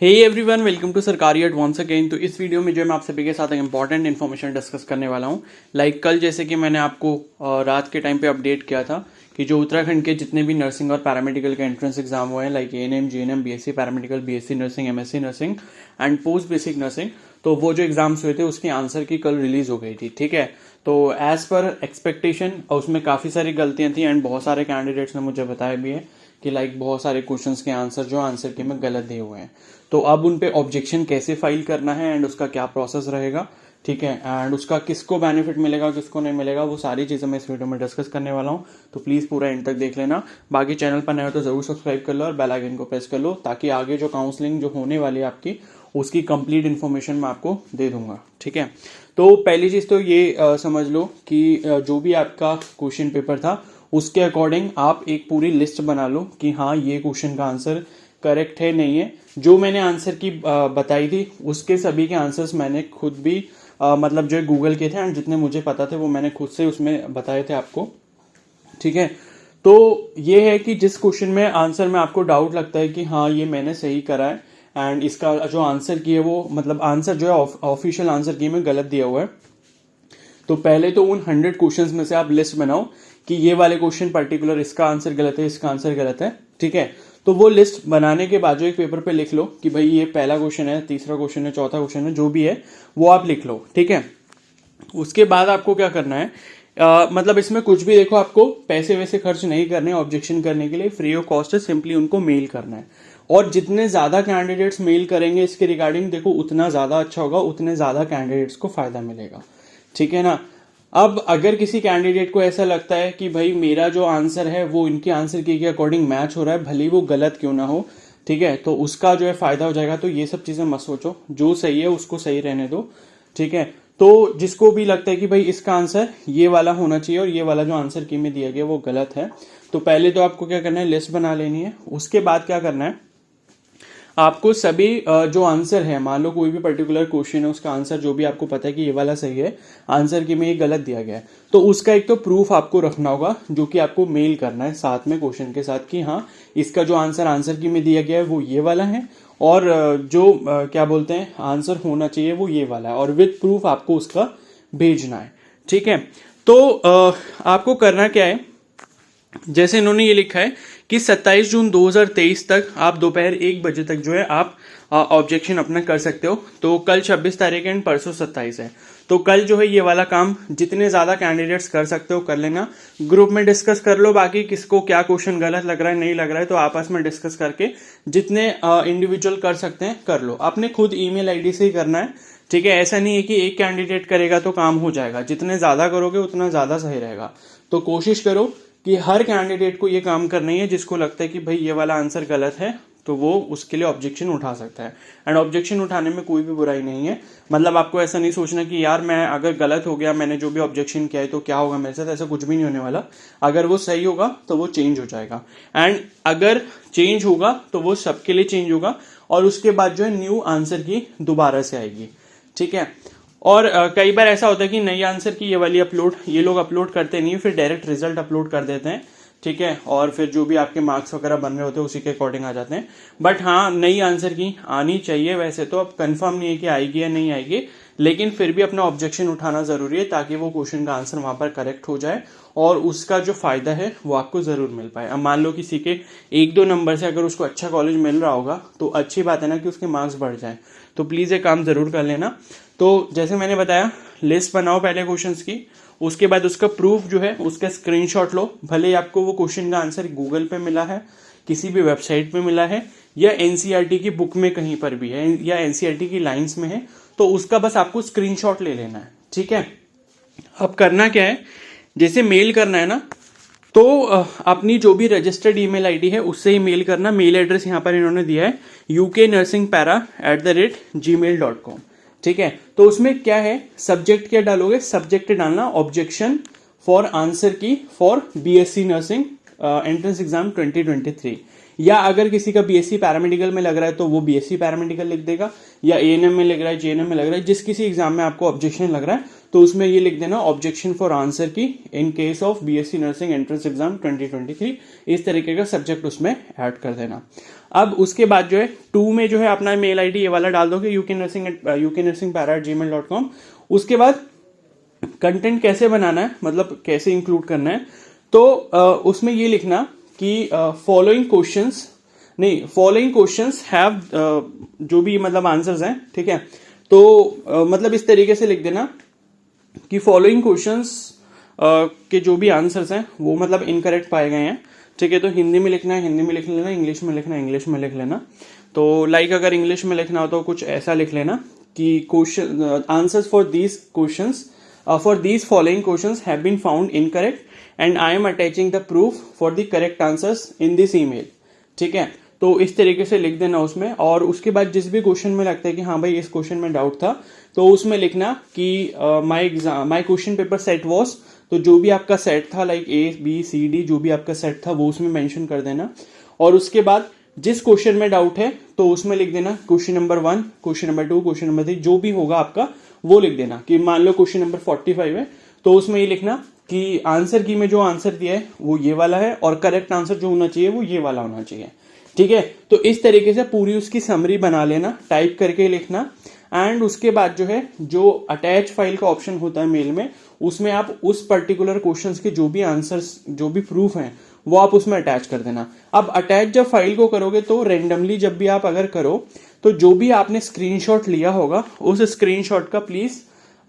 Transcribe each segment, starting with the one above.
Hey everyone, welcome to सरकारी eight once again. तो इस वीडियो में जो मैं आप सभी के साथ एक इंपॉर्टेंट इन्फॉर्मेशन डिस्कस करने वाला हूँ। कल जैसे कि मैंने आपको रात के टाइम पे अपडेट किया था कि जो उत्तराखंड के जितने भी नर्सिंग और पैरामेडिकल के एंट्रेंस एग्जाम हुए हैं, like ANM, GNM, BSc paramedical, BSc nursing, MSc nursing and post basic nursing, तो वो जो एग्जाम्स हुए थे उसकी आंसर की कल रिलीज हो गई थी। ठीक है, तो एज पर एक्सपेक्टेशन उसमें काफ़ी सारी गलतियां थी एंड बहुत सारे कैंडिडेट्स ने मुझे बताया भी है कि लाइक बहुत सारे क्वेश्चंस के आंसर जो आंसर की में गलत दिए हुए हैं। तो अब उन पे ऑब्जेक्शन कैसे फाइल करना है एंड उसका क्या प्रोसेस रहेगा, ठीक है, एंड उसका किसको बेनिफिट मिलेगा किसको नहीं मिलेगा, वो सारी चीज़ें मैं इस वीडियो में डिस्कस करने वाला हूँ। तो प्लीज़ पूरा एंड तक देख लेना। बाकी चैनल पर नए हो तो ज़रूर सब्सक्राइब कर लो और बेल आइकन को प्रेस कर लो, ताकि आगे जो काउंसलिंग जो होने वाली है आपकी उसकी कंप्लीट इन्फॉर्मेशन मैं आपको दे दूंगा। ठीक है, तो पहली चीज़ तो ये समझ लो कि जो भी आपका क्वेश्चन पेपर था उसके अकॉर्डिंग आप एक पूरी लिस्ट बना लो कि हाँ ये क्वेश्चन का आंसर करेक्ट है नहीं है। जो मैंने आंसर की बताई थी उसके सभी के आंसर्स मैंने खुद भी मतलब जो गूगल के थे एंड जितने मुझे पता थे वो मैंने खुद से उसमें बताए थे आपको। ठीक है, तो ये है कि जिस क्वेश्चन में आंसर में आपको डाउट लगता है कि हाँ ये मैंने सही करा है एंड इसका जो आंसर की है वो मतलब आंसर जो है ऑफिशियल आंसर की में गलत दिया हुआ है, तो पहले तो उन 100 क्वेश्चंस में से आप लिस्ट बनाओ कि ये वाले क्वेश्चन पर्टिकुलर इसका आंसर गलत है, इसका आंसर गलत है। ठीक है, तो वो लिस्ट बनाने के बाद जो एक पेपर पे लिख लो कि भाई ये पहला क्वेश्चन है, तीसरा क्वेश्चन है, चौथा क्वेश्चन है, जो भी है वो आप लिख लो। ठीक है, उसके बाद आपको क्या करना है, मतलब इसमें कुछ भी देखो, आपको पैसे वैसे खर्च नहीं करने ऑब्जेक्शन करने के लिए, फ्री ऑफ कॉस्ट है, सिंपली उनको मेल करना है। और जितने ज्यादा कैंडिडेट्स मेल करेंगे इसके रिगार्डिंग, देखो उतना ज्यादा अच्छा होगा, उतने ज्यादा कैंडिडेट्स को फायदा मिलेगा। ठीक है ना। अब अगर किसी कैंडिडेट को ऐसा लगता है कि भाई मेरा जो आंसर है वो इनके आंसर के अकॉर्डिंग मैच हो रहा है, भले ही वो गलत क्यों ना हो, ठीक है, तो उसका जो है फायदा हो जाएगा। तो ये सब चीजें मत सोचो, जो सही है उसको सही रहने दो। ठीक है, तो जिसको भी लगता है कि भाई इसका आंसर ये वाला होना चाहिए और ये वाला जो आंसर की में दिया गया वो गलत है, तो पहले तो आपको क्या करना है, लिस्ट बना लेनी है। उसके बाद क्या करना है, आपको सभी जो आंसर है, मान लो कोई भी पर्टिकुलर क्वेश्चन है उसका आंसर जो भी आपको पता है कि ये वाला सही है, आंसर की में ये गलत दिया गया है, तो उसका एक तो प्रूफ आपको रखना होगा जो कि आपको मेल करना है साथ में क्वेश्चन के साथ कि हाँ इसका जो आंसर की में दिया गया है वो ये वाला है और जो क्या बोलते हैं आंसर होना चाहिए वो ये वाला है, और विद प्रूफ आपको उसका भेजना है। ठीक है, तो आपको करना क्या है, जैसे इन्होंने ये लिखा है कि 27 जून 2023 तक आप दोपहर 1 बजे तक जो है आप ऑब्जेक्शन अपना कर सकते हो। तो कल 26 तारीख है एंड परसों 27 है, तो कल जो है ये वाला काम जितने ज्यादा कैंडिडेट्स कर सकते हो कर लेना। ग्रुप में डिस्कस कर लो, बाकी किसको क्या क्वेश्चन गलत लग रहा है नहीं लग रहा है तो आपस में डिस्कस करके जितने इंडिविजुअल कर सकते हैं कर लो। अपने खुद ईमेल आईडी से ही करना है। ठीक है, ऐसा नहीं है कि एक कैंडिडेट करेगा तो काम हो जाएगा, जितने ज्यादा करोगे उतना ज्यादा सही रहेगा। तो कोशिश करो कि हर कैंडिडेट को ये काम करना ही है जिसको लगता है कि भाई ये वाला आंसर गलत है, तो वो उसके लिए ऑब्जेक्शन उठा सकता है। एंड ऑब्जेक्शन उठाने में कोई भी बुराई नहीं है, मतलब आपको ऐसा नहीं सोचना कि यार मैं अगर गलत हो गया, मैंने जो भी ऑब्जेक्शन किया है तो क्या होगा मेरे साथ, ऐसा कुछ भी नहीं होने वाला। अगर वो सही होगा तो वो चेंज हो जाएगा, एंड अगर चेंज होगा तो वो सबके लिए चेंज होगा और उसके बाद जो है न्यू आंसर की दोबारा से आएगी। ठीक है, और कई बार ऐसा होता है कि नई आंसर की ये वाली अपलोड ये लोग अपलोड करते नहीं, फिर डायरेक्ट रिजल्ट अपलोड कर देते हैं। ठीक है, और फिर जो भी आपके मार्क्स वगैरह बन रहे होते हैं उसी के अकॉर्डिंग आ जाते हैं। बट हाँ, नई आंसर की आनी चाहिए। वैसे तो अब कंफर्म नहीं है कि आएगी या नहीं आएगी, लेकिन फिर भी अपना ऑब्जेक्शन उठाना जरूरी है ताकि वो क्वेश्चन का आंसर वहां पर करेक्ट हो जाए और उसका जो फायदा है वो आपको जरूर मिल पाए। अब मान लो किसी के 1-2 नंबर से अगर उसको अच्छा कॉलेज मिल रहा होगा तो अच्छी बात है ना कि उसके मार्क्स बढ़ जाए, तो प्लीज ये काम जरूर कर लेना। तो जैसे मैंने बताया, लिस्ट बनाओ पहले क्वेश्चंस की, उसके बाद उसका प्रूफ जो है उसका स्क्रीनशॉट लो। भले ही आपको वो क्वेश्चन का आंसर गूगल पे मिला है, किसी भी वेबसाइट पे मिला है, या एनसीईआरटी की बुक में कहीं पर भी है, या एनसीईआरटी की लाइंस में है, तो उसका बस आपको स्क्रीनशॉट ले लेना है। ठीक है, अब करना क्या है, जैसे मेल करना है ना, तो अपनी जो भी रजिस्टर्ड ईमेल आईडी है उससे ही मेल करना। मेल एड्रेस यहाँ पर इन्होंने दिया है uknursingpara@gmail.com। ठीक है, तो उसमें क्या है, सब्जेक्ट क्या डालोगे, सब्जेक्ट डालना ऑब्जेक्शन फॉर आंसर की for BSc nursing entrance exam 2023, या अगर किसी का बीएससी पैरामेडिकल में लग रहा है तो वो बीएससी पैरामेडिकल लिख देगा, या एएनएम में लग रहा है, जेएनएम में लग रहा है, जिस किसी एग्जाम में आपको ऑब्जेक्शन लग रहा है तो उसमें ये लिख देना ऑब्जेक्शन फॉर आंसर की in case of BSc nursing entrance exam 2023, इस तरीके का सब्जेक्ट उसमें ऐड कर देना। अब उसके बाद जो है 2 में जो है अपना मेल आईडी ये वाला डाल दोगे uknursing@gmail.com। उसके बाद कंटेंट कैसे बनाना है, मतलब कैसे इंक्लूड करना है, तो उसमें ये लिखना कि फॉलोइंग क्वेश्चंस हैव जो भी मतलब आंसर्स हैं, ठीक है। तो मतलब इस तरीके से लिख देना कि फॉलोइंग क्वेश्चंस के जो भी आंसर्स हैं वो मतलब इनकरेक्ट पाए गए हैं, ठीक है। तो हिंदी में लिखना है, हिंदी में लिख लेना, इंग्लिश में लिखना है, इंग्लिश में लिख लेना। तो लाइक अगर इंग्लिश में लिखना हो तो कुछ ऐसा लिख लेना कि question answers for these questions for these following questions have been found incorrect and I am attaching the proof for the correct answers in this email, ठीक है। तो इस तरीके से लिख देना उसमें। और उसके बाद जिस भी क्वेश्चन में लगता है कि हाँ भाई इस क्वेश्चन में डाउट था, तो उसमें लिखना कि my question paper set was, तो जो भी आपका सेट था लाइक ABCD जो भी आपका सेट था वो उसमें मेंशन कर देना। और उसके बाद जिस क्वेश्चन में डाउट है तो उसमें लिख देना question number 1, question number 2, question number 3 जो भी होगा आपका वो लिख देना। कि मान लो क्वेश्चन नंबर 45 है तो उसमें ये लिखना कि आंसर की में जो आंसर दिया है वो ये वाला है और करेक्ट आंसर जो होना चाहिए वो ये वाला होना चाहिए, ठीक है। तो इस तरीके से पूरी उसकी समरी बना लेना, टाइप करके लिखना। एंड उसके बाद जो है जो अटैच फाइल का ऑप्शन होता है मेल में, उसमें आप उस पर्टिकुलर क्वेश्चंस के जो भी आंसर्स जो भी प्रूफ हैं वो आप उसमें अटैच कर देना। अब अटैच जब फाइल को करोगे तो रेंडमली जब भी आप अगर करो तो जो भी आपने स्क्रीनशॉट लिया होगा उस स्क्रीनशॉट का प्लीज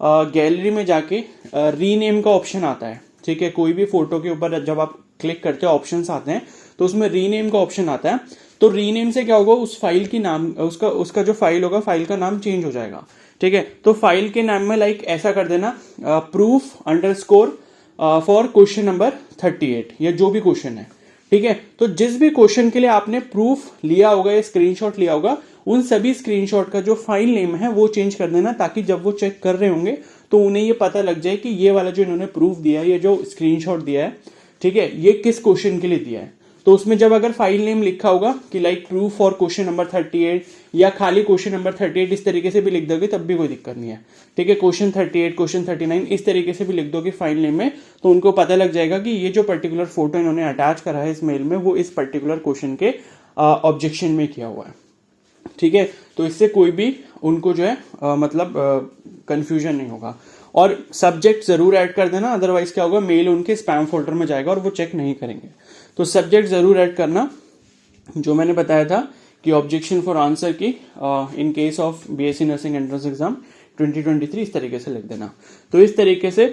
गैलरी में जाके रीनेम का ऑप्शन आता है, ठीक है। कोई भी फोटो के ऊपर जब आप क्लिक करते हो ऑप्शंस आते हैं तो उसमें रीनेम का ऑप्शन आता है। तो रीनेम से क्या होगा, उस फाइल की नाम उसका जो फाइल होगा फाइल का नाम चेंज हो जाएगा, ठीक है। तो फाइल के नाम में लाइक ऐसा कर देना proof_ फॉर क्वेश्चन नंबर 38 या जो भी क्वेश्चन है, ठीक है। तो जिस भी क्वेश्चन के लिए आपने प्रूफ लिया होगा या स्क्रीनशॉट लिया होगा उन सभी स्क्रीनशॉट का जो फाइल नेम है वो चेंज कर देना, ताकि जब वो चेक कर रहे होंगे तो उन्हें ये पता लग जाए कि ये वाला जो इन्होंने प्रूफ दिया है, ये जो स्क्रीनशॉट दिया है, ठीक है, ये किस क्वेश्चन के लिए दिया है। तो उसमें जब अगर फाइल नेम लिखा होगा कि like proof for question number 38 या खाली क्वेश्चन नंबर 38 इस तरीके से भी लिख दोगे तब भी कोई दिक्कत नहीं है, ठीक है। क्वेश्चन 38, क्वेश्चन 39 इस तरीके से भी लिख दोगे फाइल नेम में, तो उनको पता लग जाएगा कि ये जो पर्टिकुलर फोटो इन्होंने अटैच करा है इस मेल में वो इस पर्टिकुलर क्वेश्चन के ऑब्जेक्शन में किया हुआ है, ठीक है। तो इससे कोई भी उनको जो है मतलब कंफ्यूजन नहीं होगा। और सब्जेक्ट जरूर ऐड कर देना, अदरवाइज क्या होगा मेल उनके स्पैम फोल्डर में जाएगा और वो चेक नहीं करेंगे। तो सब्जेक्ट जरूर ऐड करना जो मैंने बताया था कि ऑब्जेक्शन फॉर आंसर की in case of BSc nursing entrance exam 2023 इस तरीके से लिख देना। तो इस तरीके से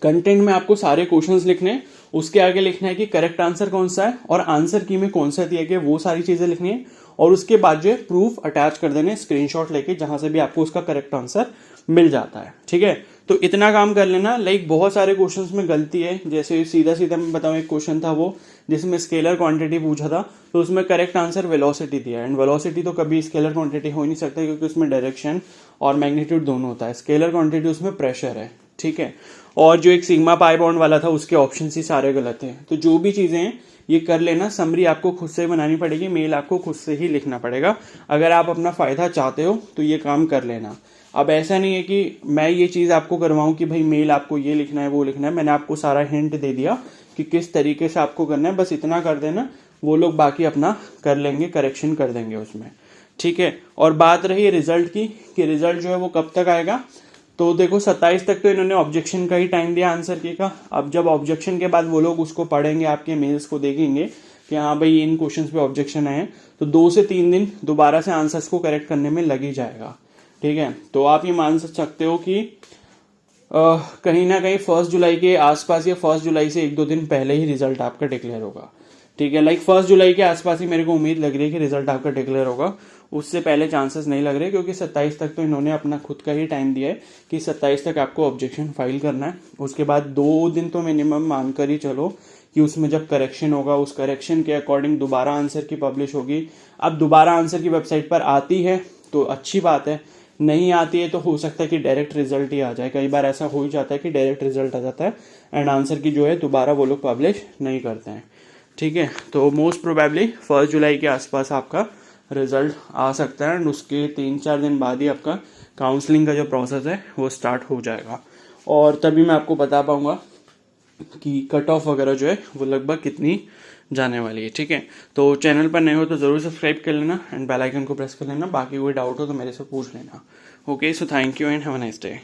कंटेंट में आपको सारे क्वेश्चंस लिखने, उसके आगे लिखना है कि करेक्ट आंसर कौन सा है और आंसर की में कौन सा दिया गया वो सारी चीजें लिखनी है। और उसके बाद जो है प्रूफ अटैच कर देने स्क्रीनशॉट लेके जहां से भी आपको उसका करेक्ट आंसर मिल जाता है, ठीक है। तो इतना काम कर लेना। लाइक बहुत सारे क्वेश्चंस में गलती है, जैसे सीधा सीधा मैं बताऊं एक क्वेश्चन था वो जिसमें स्केलर क्वांटिटी पूछा था तो उसमें करेक्ट आंसर वेलोसिटी दिया, एंड वेलोसिटी तो कभी स्केलर क्वांटिटी हो ही नहीं सकता क्योंकि उसमें डायरेक्शन और मैग्नीट्यूड दोनों होता है। स्केलर क्वांटिटी उसमें प्रेशर है, ठीक है। और जो एक सिग्मा पाई बॉन्ड वाला था उसके ऑप्शन ही सारे गलत हैं। तो जो भी चीजें हैं ये कर लेना। समरी आपको खुद से बनानी पड़ेगी, मेल आपको खुद से ही लिखना पड़ेगा। अगर आप अपना फायदा चाहते हो तो ये काम कर लेना। अब ऐसा नहीं है कि मैं ये चीज आपको करवाऊं कि भाई मेल आपको ये लिखना है वो लिखना है। मैंने आपको सारा हिंट दे दिया कि किस तरीके से आपको करना है, बस इतना कर देना, वो लोग बाकी अपना कर लेंगे, करेक्शन कर देंगे उसमें, ठीक है। और बात रही रिजल्ट की कि रिजल्ट जो है वो कब तक आएगा, तो देखो 27 तक तो इन्होंने ऑब्जेक्शन का ही टाइम दिया आंसर की का। अब जब ऑब्जेक्शन के बाद वो लोग उसको पढ़ेंगे, आपके मेल्स को देखेंगे कि हाँ भाई इन क्वेश्चंस पे ऑब्जेक्शन आए, तो 2 से 3 दिन दोबारा से आंसर्स को करेक्ट करने में लग ही जाएगा, ठीक है। तो आप ये मान सकते हो कि कहीं ना कहीं 1 जुलाई के आसपास या 1 जुलाई से 1-2 दिन पहले ही रिजल्ट आपका डिक्लेयर होगा, ठीक है। लाइक 1 जुलाई के आसपास ही मेरे को उम्मीद लग रही है कि रिजल्ट आपका डिक्लेयर होगा। उससे पहले चांसेस नहीं लग रहे क्योंकि 27 तक तो इन्होंने अपना खुद का ही टाइम दिया है कि 27 तक आपको ऑब्जेक्शन फाइल करना है। उसके बाद 2 दिन तो मिनिमम मानकर ही चलो कि उसमें जब करेक्शन होगा उस करेक्शन के अकॉर्डिंग दोबारा आंसर की पब्लिश होगी। अब दोबारा आंसर की वेबसाइट पर आती है तो अच्छी बात है, नहीं आती है तो हो सकता है कि डायरेक्ट रिजल्ट ही आ जाए। कई बार ऐसा हो ही जाता है कि डायरेक्ट रिजल्ट आ जाता है एंड आंसर की जो है दोबारा वो लोग पब्लिश नहीं करते हैं, ठीक है। तो मोस्ट प्रोबेबली 1 जुलाई के आसपास आपका रिजल्ट आ सकता है एंड उसके 3-4 दिन बाद ही आपका काउंसलिंग का जो प्रोसेस है वो स्टार्ट हो जाएगा। और तभी मैं आपको बता पाऊँगा कि कट ऑफ वगैरह जो है वो लगभग कितनी जाने वाली है। ठीक है, तो चैनल पर नए हो तो ज़रूर सब्सक्राइब कर लेना एंड बेल आइकन को प्रेस कर लेना। बाकी कोई डाउट हो तो मेरे से पूछ लेना। Okay, so thank you and have a nice day.